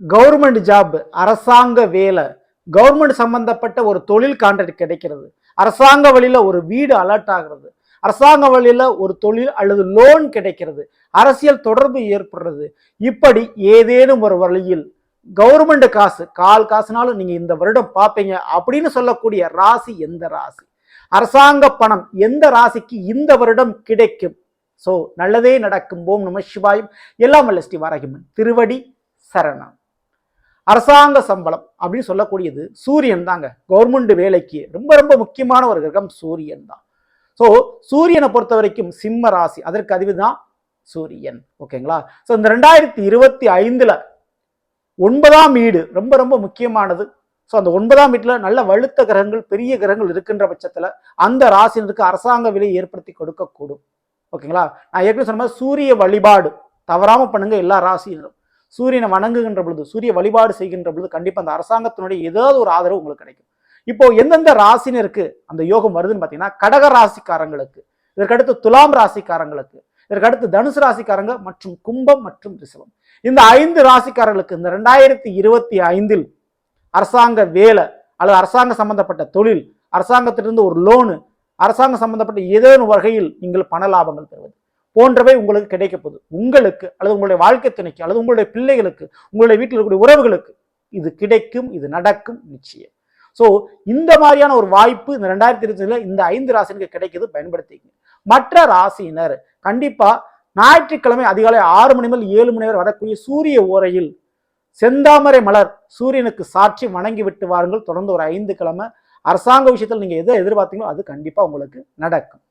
Government job, அரசாங்க வேலை, government சம்பந்தப்பட்ட ஒரு தொழில் கான்ட்ராக்ட் கிடைக்கிறது, அரசாங்க வழியில ஒரு வீடு அலர்ட் ஆகிறது, அரசாங்க வழியில ஒரு தொழில் அல்லது லோன் கிடைக்கிறது, அரசியல் தொடர்பு ஏற்படுறது, இப்படி ஏதேனும் ஒரு வழியில் கவர்மெண்ட் காசு கால் காசுனாலும் நீங்க இந்த வருடம் பார்ப்பீங்க அப்படின்னு சொல்லக்கூடிய ராசி எந்த ராசி? அரசாங்க பணம் எந்த ராசிக்கு இந்த வருடம் கிடைக்கும்? சோ நல்லதே நடக்கும். ஓம் நம சிவாயம். எல்லாம் வல்ல ஸ்ரீ வாராகியம்மன் திருவடி சரணம். அரசாங்க சம்பளம் அப்படின்னு சொல்லக்கூடியது சூரியன் தாங்க. கவர்மெண்ட் வேலைக்கு ரொம்ப ரொம்ப முக்கியமான ஒரு கிரகம் சூரியன் தான். ஸோ சூரியனை பொறுத்த வரைக்கும் சிம்ம ராசி, அதற்கு அதிபதி தான் சூரியன். ஓகேங்களா? ஸோ இந்த 2025 9ஆம் வீடு ரொம்ப ரொம்ப முக்கியமானது. ஸோ அந்த 9ஆம் வீட்டுல நல்ல வலுத்த கிரகங்கள், பெரிய கிரகங்கள் இருக்கின்ற பட்சத்துல அந்த ராசினருக்கு அரசாங்க விலை ஏற்படுத்தி கொடுக்கக்கூடும். ஓகேங்களா? நான் ஏற்கனவே சொன்ன மாதிரி சூரிய வழிபாடு தவறாம பண்ணுங்க. எல்லா ராசியினரும் சூரியனை வணங்குகின்ற பொழுது, சூரிய வழிபாடு செய்கின்ற பொழுது கண்டிப்பா அந்த அரசாங்கத்தினுடைய ஏதாவது ஒரு ஆதரவு உங்களுக்கு கிடைக்கும். இப்போ எந்தெந்த ராசினருக்கு அந்த யோகம் வருதுன்னு பாத்தீங்கன்னா, கடக ராசிக்காரங்களுக்கு, இதற்கடுத்து துலாம் ராசிக்காரங்களுக்கு, இதற்கடுத்து தனுசு ராசிக்காரங்க மற்றும் கும்பம் மற்றும் ரிஷபம், இந்த 5 ராசிக்காரர்களுக்கு இந்த 2025 அரசாங்க வேலை அல்லது அரசாங்க சம்பந்தப்பட்ட தொழில், அரசாங்கத்திலிருந்து ஒரு லோனு, அரசாங்க சம்பந்தப்பட்ட ஏதேனும் வகையில் நீங்கள் பண லாபங்கள் பெறுவது போன்றவை உங்களுக்கு கிடைக்க போகுது. உங்களுக்கு அல்லது உங்களுடைய வாழ்க்கை துணைக்கு அல்லது உங்களுடைய பிள்ளைகளுக்கு, உங்களுடைய வீட்டில் இருக்கக்கூடிய உறவுகளுக்கு இது கிடைக்கும், இது நடக்கும் நிச்சயம். ஸோ இந்த மாதிரியான ஒரு வாய்ப்பு இந்த 2025 இந்த 5 ராசினருக்கு கிடைக்குது, பயன்படுத்திக்கங்க. மற்ற ராசியினர் கண்டிப்பா ஞாயிற்றுக்கிழமை அதிகாலை 6 மணி முதல் 7 மணி வரை வரக்கூடிய சூரிய ஓரையில் செந்தாமரை மலர் சூரியனுக்கு சாட்சி வணங்கி விட்டு வாருங்கள். தொடர்ந்து ஒரு 5 கிழமை அரசாங்க விஷயத்தில் நீங்க எதை எதிர்பார்த்தீங்களோ அது கண்டிப்பா உங்களுக்கு நடக்கும்.